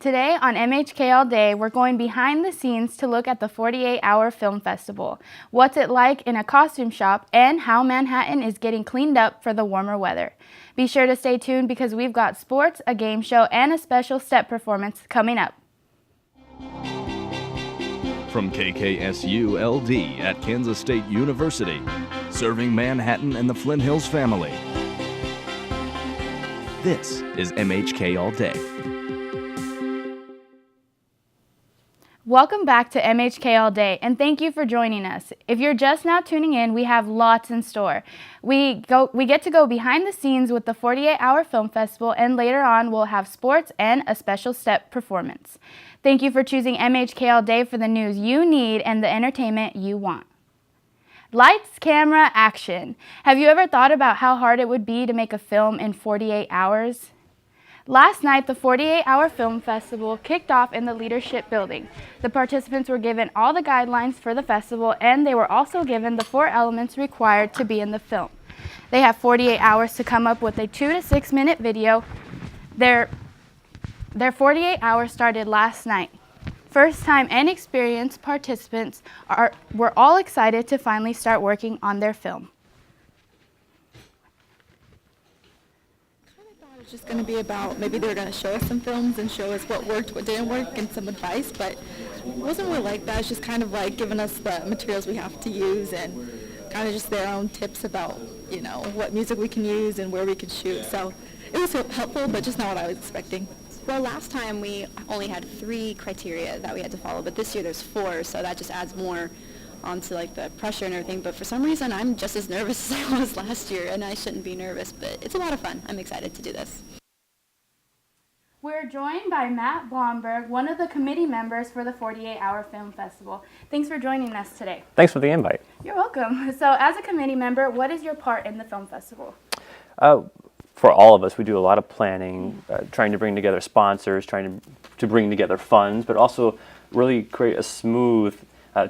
Today on MHK All Day, we're going behind the scenes to look at the 48-hour film festival, what's it like in a costume shop, and how Manhattan is getting cleaned up for the warmer weather. Be sure to stay tuned because we've got sports, a game show, and a special step performance coming up. From KKSU LD at Kansas State University, serving Manhattan and the Flint Hills family. This is MHK All Day. Welcome back to MHK All Day, and thank you for joining us. If you're just now tuning in, we have lots in store. We get to go behind the scenes with the 48-hour film festival, and later on we'll have sports and a special step performance. Thank you for choosing MHK All Day for the news you need and the entertainment you want. Lights, camera, action. Have you ever thought about how hard it would be to make a film in 48 hours? Last night, the 48-hour film festival kicked off in the Leadership Building. The participants were given all the guidelines for the festival, and they were also given the 4 elements required to be in the film. They have 48 hours to come up with a 2 to 6 minute video. Their 48 hours started last night. First-time and experienced participants were all excited to finally start working on their film. It's just going to be about, maybe they're going to show us some films and show us what worked, what didn't work, and some advice, but it wasn't really like that. It's just kind of like giving us the materials we have to use and kind of just their own tips about, you know, what music we can use and where we could shoot. So it was helpful, but just not what I was expecting. Well, last time we only had 3 criteria that we had to follow, but this year there's 4, so that just adds more onto like the pressure and everything. But for some reason, I'm just as nervous as I was last year, and I shouldn't be nervous, but it's a lot of fun. I'm excited to do this. We're joined by Matt Blomberg, one of the committee members for the 48-hour film festival. Thanks for joining us today. Thanks for the invite. You're welcome. So as a committee member, what is your part in the film festival? For all of us, we do a lot of planning, trying to bring together sponsors, trying to bring together funds, but also really create a smooth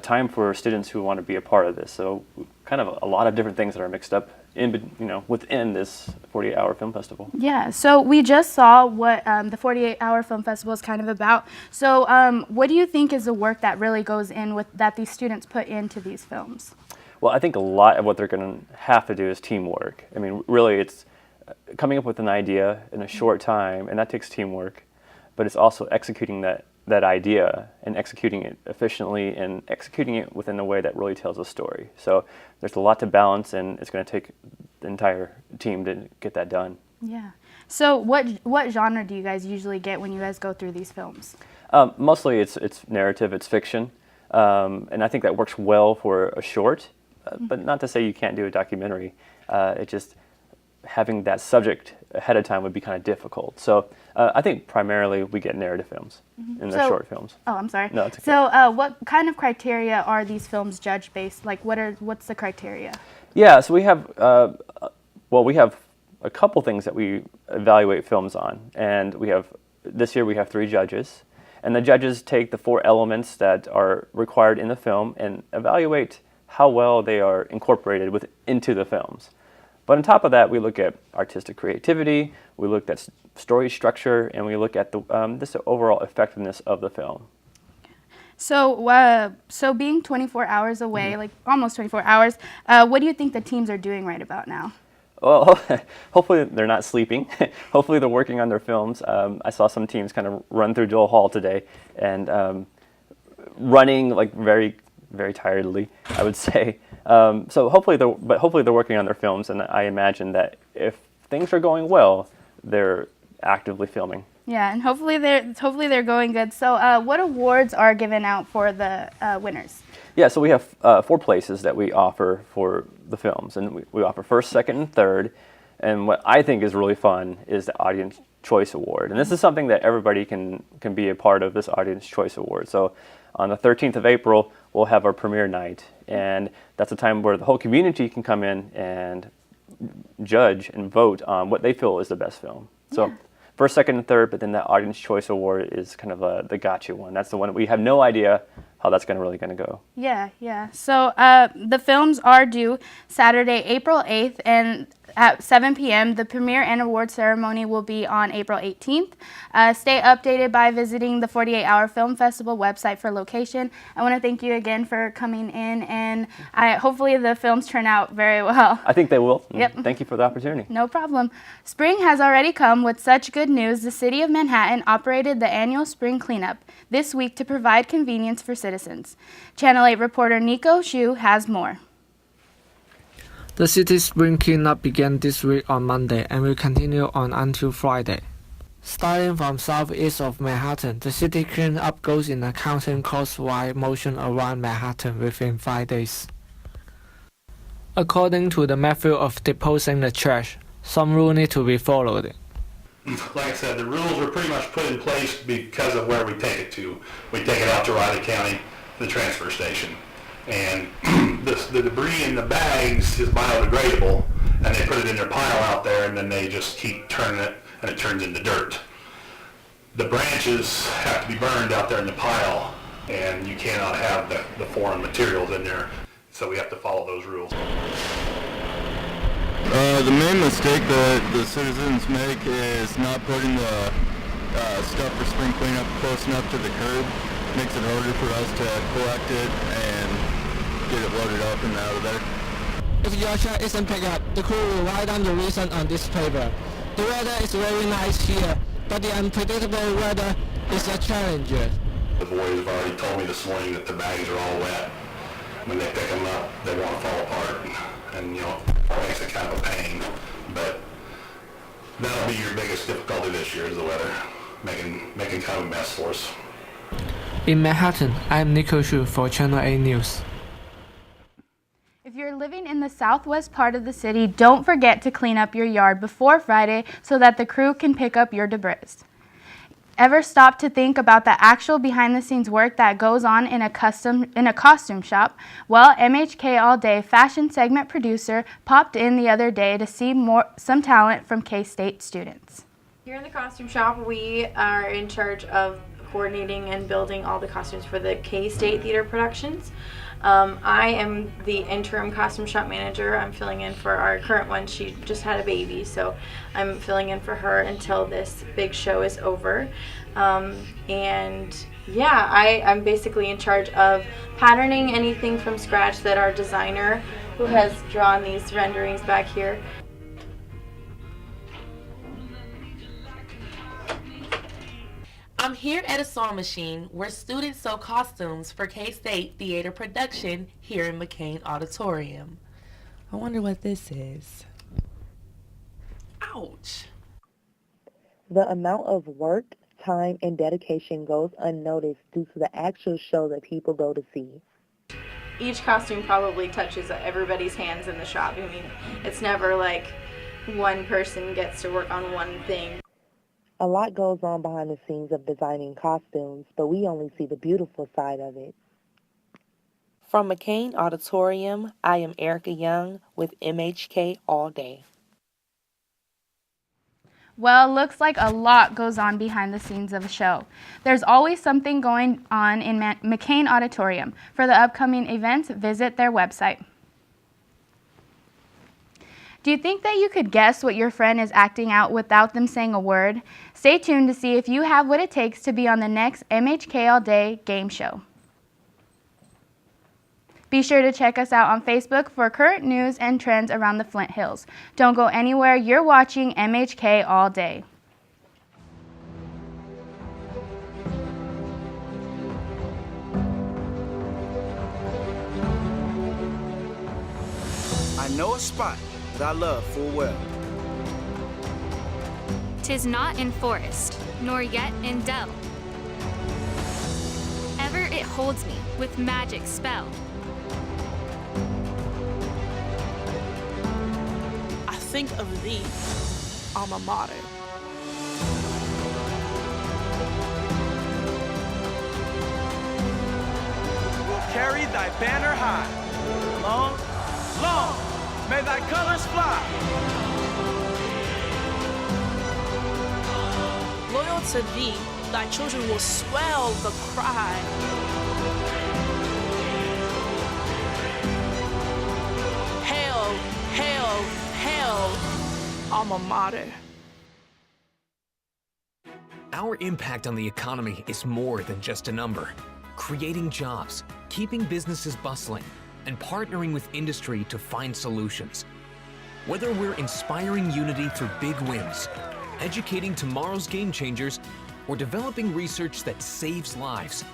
time for students who want to be a part of this. So kind of a lot of different things that are mixed up within this 48-hour film festival. Yeah, so we just saw what the 48-hour film festival is kind of about. So what do you think is the work that really goes in with that these students put into these films? Well, I think a lot of what they're going to have to do is teamwork. I mean, really, it's coming up with an idea in a short time, and that takes teamwork, but it's also executing that idea and executing it efficiently and executing it within a way that really tells a story. So there's a lot to balance, and it's going to take the entire team to get that done. Yeah. So what genre do you guys usually get when you guys go through these films? Mostly it's narrative, it's fiction, and I think that works well for a short, but not to say you can't do a documentary. It just having that subject ahead of time would be kind of difficult. So I think primarily we get narrative films in the short films. Oh, I'm sorry. No, it's okay. So what kind of criteria are these films judged based? Like what's the criteria? Yeah, so we have we have a couple things that we evaluate films on, and this year we have 3 judges, and the judges take the 4 elements that are required in the film and evaluate how well they are incorporated into the films. But on top of that, we look at artistic creativity, we look at story structure, and we look at the overall effectiveness of the film. So being 24 hours away, like almost 24 hours, what do you think the teams are doing right about now? Well, hopefully they're not sleeping. Hopefully they're working on their films. I saw some teams kind of run through Joel Hall today and running like very, very tiredly, I would say. So hopefully they're working on their films, and I imagine that if things are going well, they're actively filming. Yeah, and hopefully they're going good. So what awards are given out for the winners? Yeah, so we have 4 places that we offer for the films, and we offer first, second, and third. And what I think is really fun is the Audience Choice Award, and this is something that everybody can be a part of, this Audience Choice Award. So on the 13th of April, we'll have our premiere night, and that's a time where the whole community can come in and judge and vote on what they feel is the best film. So first, second, and third, but then that Audience Choice Award is kind of the gotcha one. That's the one that we have no idea how that's going to go. Yeah. So the films are due Saturday, April 8th, and at 7 p.m. The premiere and award ceremony will be on April 18th. Stay updated by visiting the 48-Hour Film Festival website for location. I want to thank you again for coming in, and hopefully the films turn out very well. I think they will. Yep. Thank you for the opportunity. No problem. Spring has already come with such good news. The City of Manhattan operated the annual spring cleanup this week to provide convenience for citizens. Channel 8 reporter Nico Shu has more. The city's spring cleanup began this week on Monday and will continue on until Friday. Starting from southeast of Manhattan, the city cleanup goes in a counter-clockwise motion around Manhattan within 5 days. According to the method of disposing the trash, some rules need to be followed. Like I said, the rules were pretty much put in place because of where we take it to. We take it out to Riley County, the transfer station. And the debris in the bags is biodegradable, and they put it in their pile out there, and then they just keep turning it, and it turns into dirt. The branches have to be burned out there in the pile, and you cannot have the foreign materials in there, so we have to follow those rules. The main mistake that the citizens make is not putting the stuff for spring cleanup close enough to the curb. Makes it harder for us to collect it and get it loaded up and out of there. If your trash isn't picked up, the crew will write down the reason on this paper. The weather is very nice here, but the unpredictable weather is a challenge. The boys have already told me this morning that the bags are all wet. When they pick them up, they want to fall apart, and it makes it kind of a pain. But that'll be your biggest difficulty this year is the weather, making kind of a mess for us. In Manhattan, I'm Nico Shu for Channel 8 News. If you're living in the southwest part of the city, don't forget to clean up your yard before Friday so that the crew can pick up your debris. Ever stop to think about the actual behind-the-scenes work that goes on in a costume shop? Well, MHK All Day fashion segment producer popped in the other day to see some talent from K-State students. Here in the costume shop, we are in charge of coordinating and building all the costumes for the K-State theater productions. I am the interim costume shop manager. I'm filling in for our current one. She just had a baby, so I'm filling in for her until this big show is over. And yeah, I'm basically in charge of patterning anything from scratch that our designer, who has drawn these renderings back here, I'm here at a sewing machine where students sew costumes for K-State theater production here in McCain Auditorium. I wonder what this is. Ouch. The amount of work, time, and dedication goes unnoticed due to the actual show that people go to see. each costume probably touches everybody's hands in the shop. I mean, it's never like one person gets to work on one thing. A lot goes on behind the scenes of designing costumes, but we only see the beautiful side of it. From McCain Auditorium, I am Erica Young with MHK All Day. Well, looks like a lot goes on behind the scenes of a show. There's always something going on in McCain Auditorium. For the upcoming events, visit their website. Do you think that you could guess what your friend is acting out without them saying a word? Stay tuned to see if you have what it takes to be on the next MHK All Day game show. Be sure to check us out on Facebook for current news and trends around the Flint Hills. Don't go anywhere. You're watching MHK All Day. I know a spot that I love full well. 'Tis not in forest, nor yet in dell. Ever it holds me with magic spell. I think of thee, alma mater. We'll carry thy banner high. Long, long, may thy colors fly. Loyal to thee, thy children will swell the cry. Hail, hail, hail, national alma mater. Our impact on the economy is more than just a number. Creating jobs, keeping businesses bustling, and partnering with industry to find solutions. Whether we're inspiring unity through big wins, educating tomorrow's game changers, or developing research that saves lives,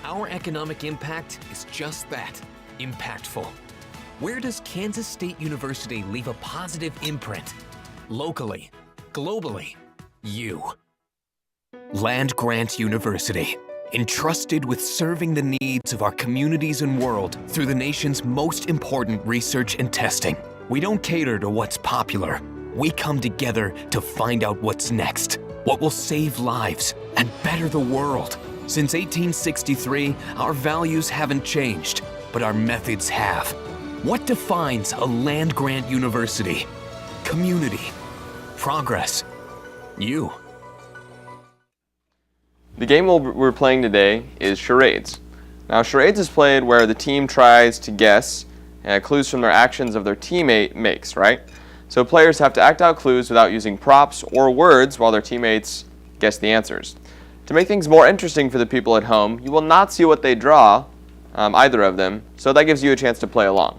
our economic impact is just that, impactful. Where does Kansas State University leave a positive imprint? Locally, globally, you. Land Grant University, entrusted with serving the needs of our communities and world through the nation's most important research and testing. We don't cater to what's popular. We come together to find out what's next, what will save lives and better the world. Since 1863, our values haven't changed, but our methods have. What defines a land-grant university? Community, progress, you. The game we're playing today is charades. Now, charades is played where the team tries to guess clues from their actions of their teammate makes, right? So players have to act out clues without using props or words while their teammates guess the answers. To make things more interesting for the people at home, you will not see what they draw, either of them, so that gives you a chance to play along.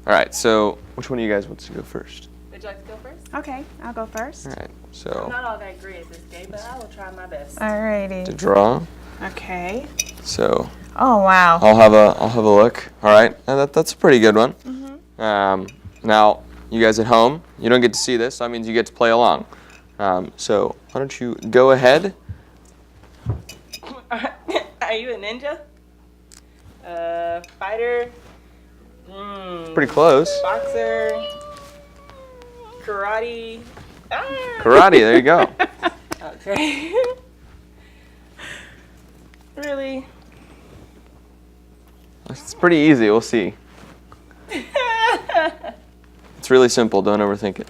All right, so which one of you guys wants to go first? Would you like to go first? Okay, I'll go first. All right, so I'm not all that great at this game, but I will try my best. Alrighty. to draw. Okay. So Oh, wow. I'll have a look. All right, and that's a pretty good one. Now, you guys at home, you don't get to see this, so that means you get to play along. So why don't you go ahead? Are you a ninja? Fighter? Pretty close. Boxer? Karate? Karate, there you go. Okay. Really? It's pretty easy, we'll see. It's really simple, don't overthink it.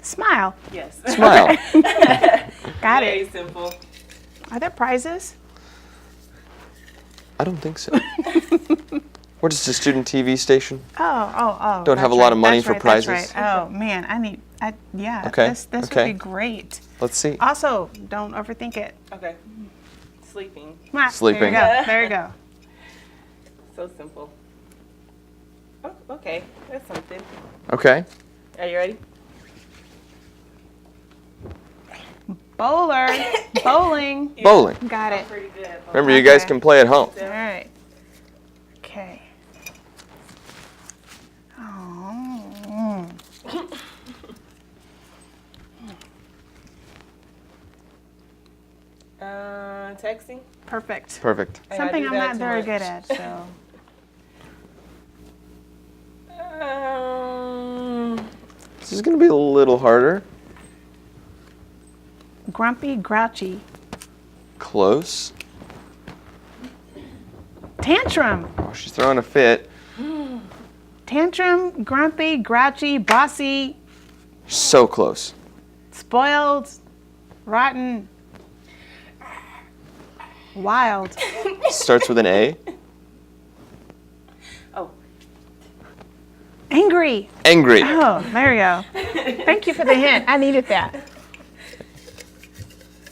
Smile. Yes. Smile. Got Very it. simple. Are there prizes? I don't think so. We're just a student TV station. Oh. Don't have a lot of money for prizes. That's right. Oh, man, yeah, Okay, this okay. would be great. Let's see. Also, don't overthink it. Okay. Sleeping. Sleeping. There you go. So simple. Oh, okay. That's something. Okay. Are you ready? Bowler. Bowling. Bowling. Got it. Pretty good. Remember, you guys can play at home. All right. Okay. Oh. Texting? Perfect. Perfect. Something do I'm that not too very much. good at, so. This is going to be a little harder. Grumpy, grouchy. Close. Tantrum. Oh, she's throwing a fit. Tantrum, grumpy, grouchy, bossy, So close. spoiled, rotten, wild. Starts with an A. Oh. Angry. Angry. Oh, there you go. Thank you for the hint. I needed that.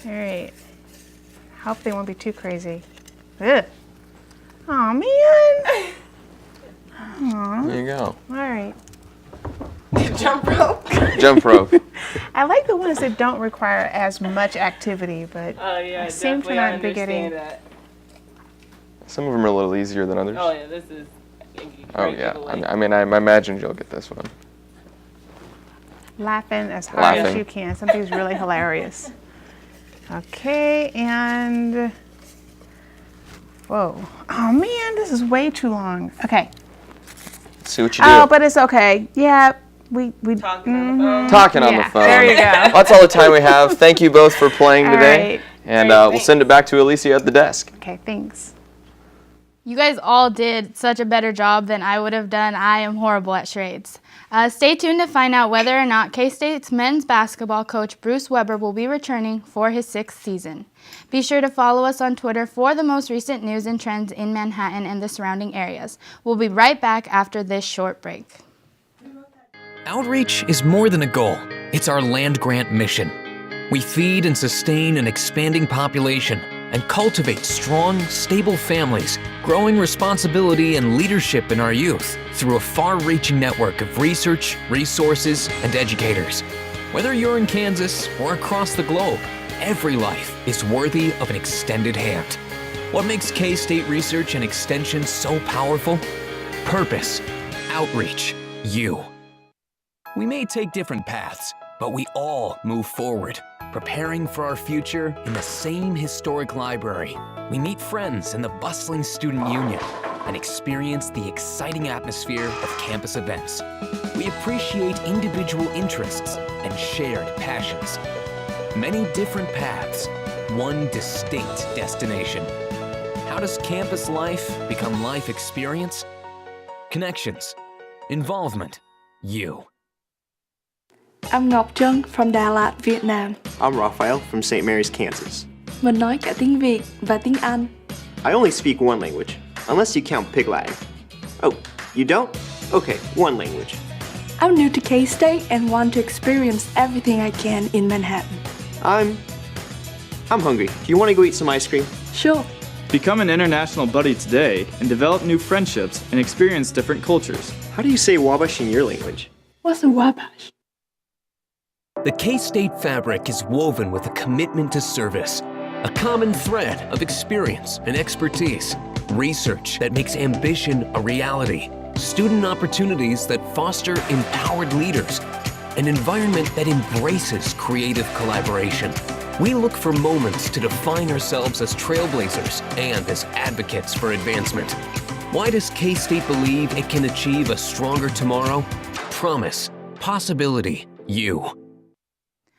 All right. Hope they won't be too crazy. Ugh. Oh man. Aw. There you go. All right. Jump rope. Jump rope. I like the ones that don't require as much activity, but Oh yeah, I seem to definitely. not I be getting. understand that. Some of them are a little easier than others. Oh yeah, this is. Oh, yeah. I mean, I imagine you'll get this one. Laughing as hard as Laughing. you can. Something's really hilarious. Okay, and whoa. Oh man, this is way too long. Okay. See what you do. Oh, but it's okay. Yeah, we Talking on the phone. Talking on the phone. There you go. That's all the time we have. Thank you both for playing All today. right. And Great, we'll send it back to Alicia at the desk. Okay, thanks. You guys all did such a better job than I would have done. I am horrible at charades. Stay tuned to find out whether or not K-State's men's basketball coach Bruce Weber will be returning for his 6th season. Be sure to follow us on Twitter for the most recent news and trends in Manhattan and the surrounding areas. We'll be right back after this short break. Outreach is more than a goal. It's our land-grant mission. We feed and sustain an expanding population and cultivate strong, stable families, growing responsibility and leadership in our youth through a far-reaching network of research, resources, and educators. Whether you're in Kansas or across the globe, every life is worthy of an extended hand. What makes K-State Research and Extension so powerful? Purpose, outreach, you. We may take different paths, but we all move forward, preparing for our future in the same historic library. We meet friends in the bustling student union and experience the exciting atmosphere of campus events. We appreciate individual interests and shared passions. Many different paths, one distinct destination. How does campus life become life experience? Connections, involvement, you. I'm Ngọc Trân from Đà Lạt, Vietnam. I'm Raphael from St. Mary's, Kansas. Mình nói cả tiếng Việt và tiếng Anh. I only speak one language, unless you count Pig Latin. Oh, you don't? Okay, one language. I'm new to K-State and want to experience everything I can in Manhattan. I'm hungry. Do you want to go eat some ice cream? Sure. Become an international buddy today and develop new friendships and experience different cultures. How do you say Wabash in your language? What's a Wabash? The K-State fabric is woven with a commitment to service, a common thread of experience and expertise, research that makes ambition a reality, student opportunities that foster empowered leaders, an environment that embraces creative collaboration. We look for moments to define ourselves as trailblazers and as advocates for advancement. Why does K-State believe it can achieve a stronger tomorrow? Promise, possibility, you.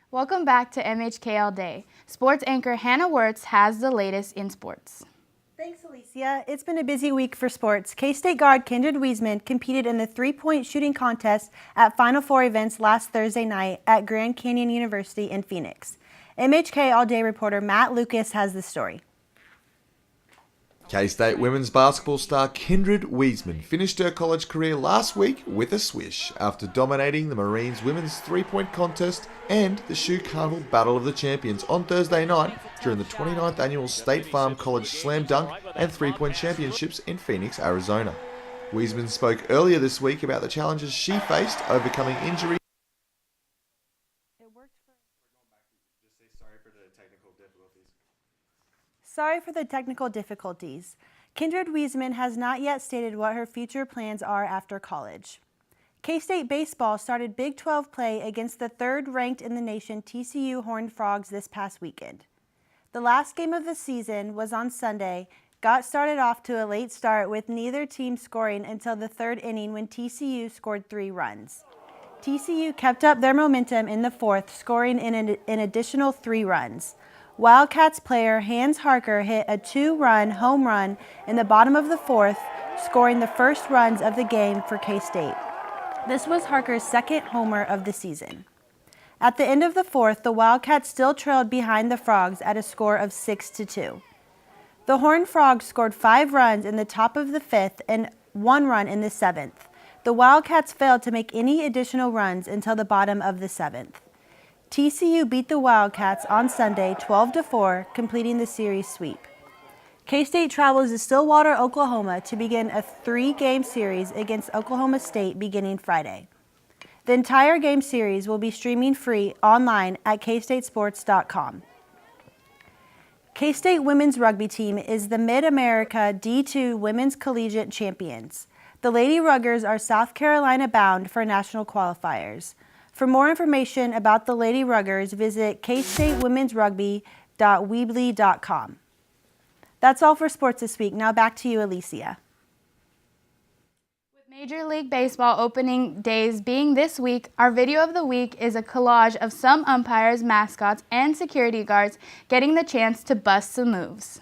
Welcome back to MHK All Day. Sports anchor Hannah Wirtz has the latest in sports. Thanks, Alicia. It's been a busy week for sports. K-State guard Kindred Wiesman competed in the three-point shooting contest at Final Four events last Thursday night at Grand Canyon University in Phoenix. MHK All Day reporter Matt Lucas has the story. K-State women's basketball star Kindred Wiesman finished her college career last week with a swish after dominating the Marines women's three-point contest and the Shoe Carnival Battle of the Champions on Thursday night during the 29th annual State Farm College Slam Dunk and Three-Point Championships in Phoenix, Arizona. Wiesman spoke earlier this week about the challenges she faced overcoming injury. Sorry for the technical difficulties. Kindred Wiesman has not yet stated what her future plans are after college. K-State baseball started Big 12 play against the third-ranked in the nation TCU Horned Frogs this past weekend. The last game of the season was on Sunday, got started off to a late start with neither team scoring until the third inning when TCU scored 3 runs. TCU kept up their momentum in the fourth, scoring an additional 3 runs. Wildcats player Hans Harker hit a 2-run home run in the bottom of the fourth, scoring the first runs of the game for K-State. This was Harker's second homer of the season. At the end of the fourth, the Wildcats still trailed behind the Frogs at a score of 6-2. The Horned Frogs scored 5 runs in the top of the fifth and 1 run in the seventh. The Wildcats failed to make any additional runs until the bottom of the seventh. TCU beat the Wildcats on Sunday 12-4, completing the series sweep. K-State travels to Stillwater, Oklahoma to begin a 3-game series against Oklahoma State beginning Friday. The entire game series will be streaming free online at kstatesports.com. K-State women's rugby team is the Mid-America D2 Women's Collegiate Champions. The Lady Ruggers are South Carolina bound for national qualifiers. For more information about the Lady Ruggers, visit kstatewomensrugby.weebly.com. That's all for sports this week. Now back to you, Alicia. With Major League Baseball opening days being this week, our video of the week is a collage of some umpires, mascots, and security guards getting the chance to bust some moves.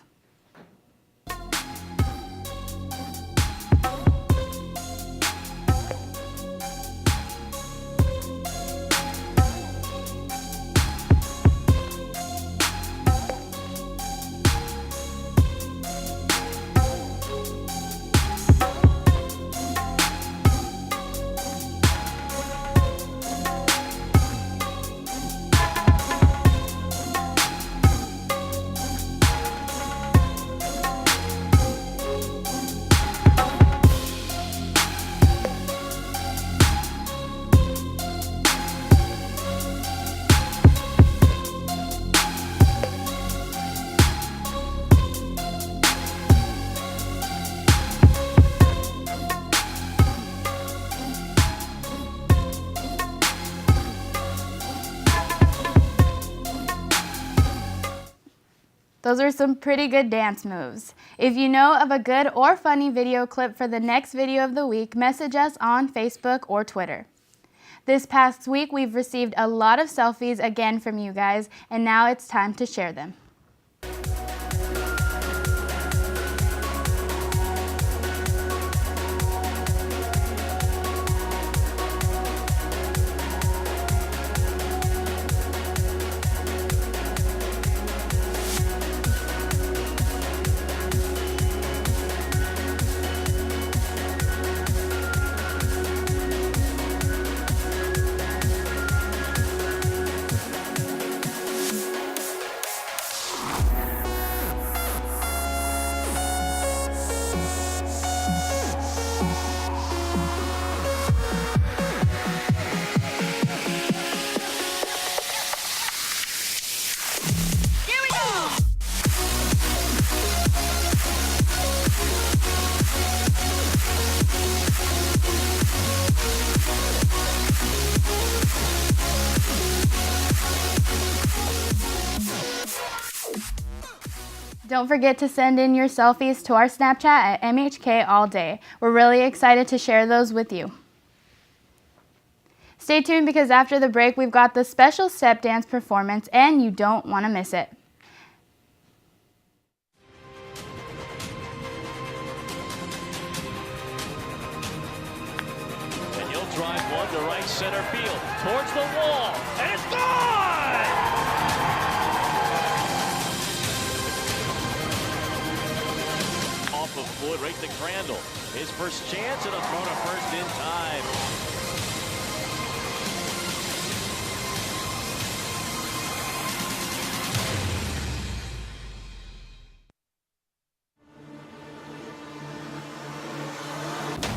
Those are some pretty good dance moves. If you know of a good or funny video clip for the next video of the week, message us on Facebook or Twitter. This past week, we've received a lot of selfies again from you guys, and now it's time to share them. Don't forget to send in your selfies to our Snapchat at MHK All Day. We're really excited to share those with you. Stay tuned because after the break, we've got the special step dance performance and you don't want to miss it. And he'll drive one to right center field, towards the wall, and it's gone! Off of Floyd, right to Crandall. His first chance, and a throw to first in time.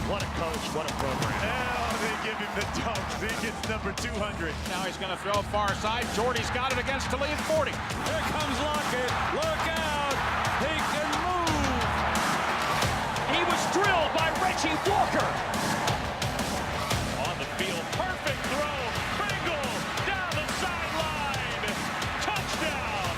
What a coach, what a program. Now they give him the dunk. He gets number 200. Now he's going to throw far side. Jordy's got it against to lead 40. Here comes Lockett. Look out. He can move. He was drilled by Reggie Walker. On the field, perfect throw. Pringle down the sideline. Touchdown.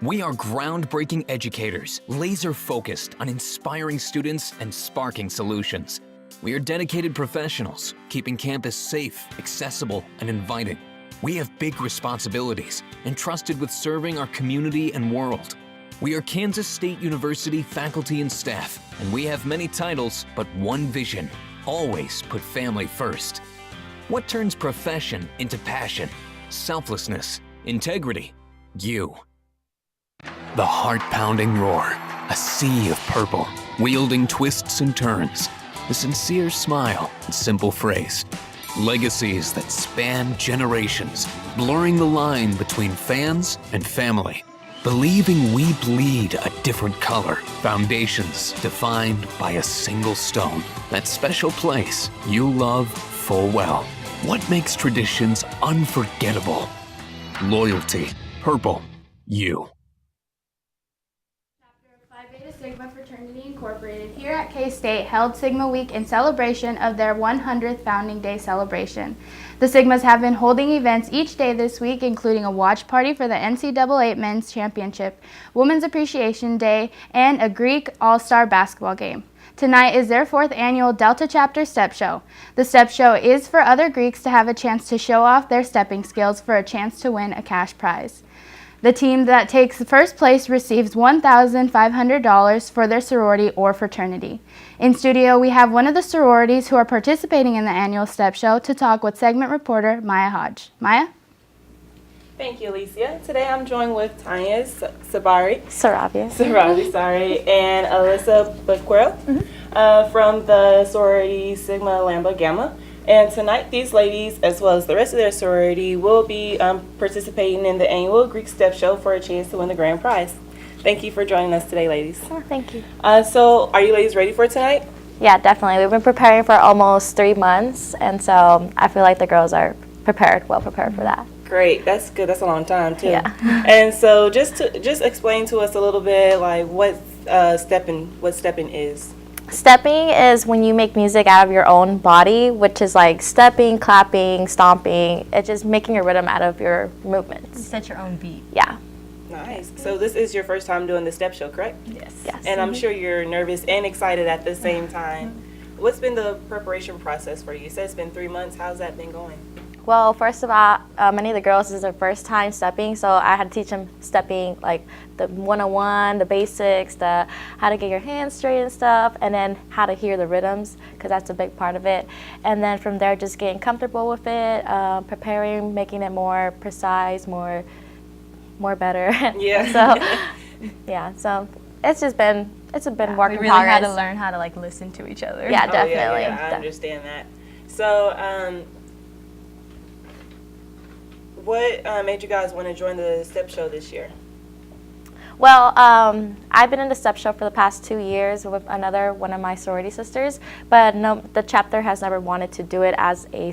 We are groundbreaking educators, laser-focused on inspiring students and sparking solutions. We are dedicated professionals, keeping campus safe, accessible, and inviting. We have big responsibilities, entrusted with serving our community and world. We are Kansas State University faculty and staff, and we have many titles, but one vision: always put family first. What turns profession into passion? Selflessness, integrity, you. The heart-pounding roar, a sea of purple, wielding twists and turns, a sincere smile and simple phrase. Legacies that span generations, blurring the line between fans and family. Believing we bleed a different color, foundations defined by a single stone. That special place you love full well. What makes traditions unforgettable? Loyalty, purple, you. Sigma Fraternity Incorporated here at K-State held Sigma Week in celebration of their 100th Founding Day celebration. The Sigmas have been holding events each day this week, including a watch party for the NCAA Men's Championship, Women's Appreciation Day, and a Greek All-Star basketball game. Tonight is their 4th annual Delta Chapter Step Show. The Step Show is for other Greeks to have a chance to show off their stepping skills for a chance to win a cash prize. The team that takes first place receives $1,500 for their sorority or fraternity. In studio, we have one of the sororities who are participating in the annual Step Show to talk with segment reporter Maya Hodge. Maya? Thank you, Alicia. Today I'm joined with Tanya Sarabi, and Alyssa Buquero from the sorority Sigma Lambda Gamma. And tonight, these ladies, as well as the rest of their sorority, will be participating in the annual Greek Step Show for a chance to win the grand prize. Thank you for joining us today, ladies. Oh, thank you. So, are you ladies ready for tonight? Yeah, definitely. We've been preparing for almost 3 months, and so I feel like the girls are well prepared for that. Great. That's good. That's a long time, too. Yeah. And so, just explain to us a little bit, like, what stepping is. Stepping is when you make music out of your own body, which is like stepping, clapping, stomping. It's just making a rhythm out of your movements. You set your own beat. Yeah. Nice. So this is your first time doing the step show, correct? Yes. Yes. And I'm sure you're nervous and excited at the same time. What's been the preparation process for you? You said it's been 3 months. How's that been going? Well, first of all, many of the girls, this is their first time stepping, so I had to teach them stepping, like the 101, the basics, the how to get your hands straight and stuff, and then how to hear the rhythms, because that's a big part of it. And then from there, just getting comfortable with it, preparing, making it more precise, more better. Yeah. So it's just been work in we really progress. had to learn how to like listen to each other. Yeah, Oh, definitely. I understand that. So, what made you guys want to join the step show this year? Well, I've been in the step show for the past 2 years with one of my sorority sisters, but no, the chapter has never wanted to do it as a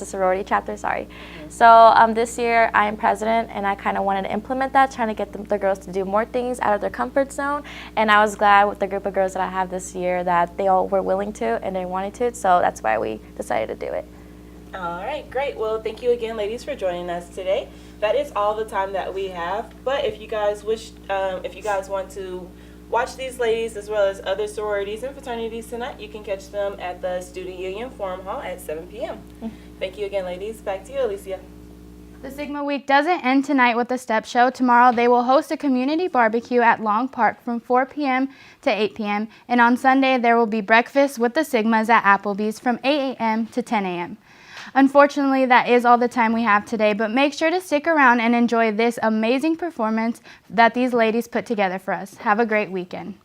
sorority chapter. Sorry. So this year I am president, and I kind of wanted to implement that, trying to get the girls to do more things out of their comfort zone. And I was glad with the group of girls that I have this year that they all were willing to and they wanted to. So that's why we decided to do it. All right, great. Well, thank you again, ladies, for joining us today. That is all the time that we have. But if you guys want to watch these ladies as well as other sororities and fraternities tonight, you can catch them at the Student Union Forum Hall at 7 p.m. Thank you again, ladies. Back to you, Alicia. The Sigma Week doesn't end tonight with the step show. Tomorrow they will host a community barbecue at Long Park from 4 p.m. to 8 p.m. And on Sunday there will be breakfast with the Sigmas at Applebee's from 8 a.m. to 10 a.m. Unfortunately, that is all the time we have today, but make sure to stick around and enjoy this amazing performance that these ladies put together for us. Have a great weekend.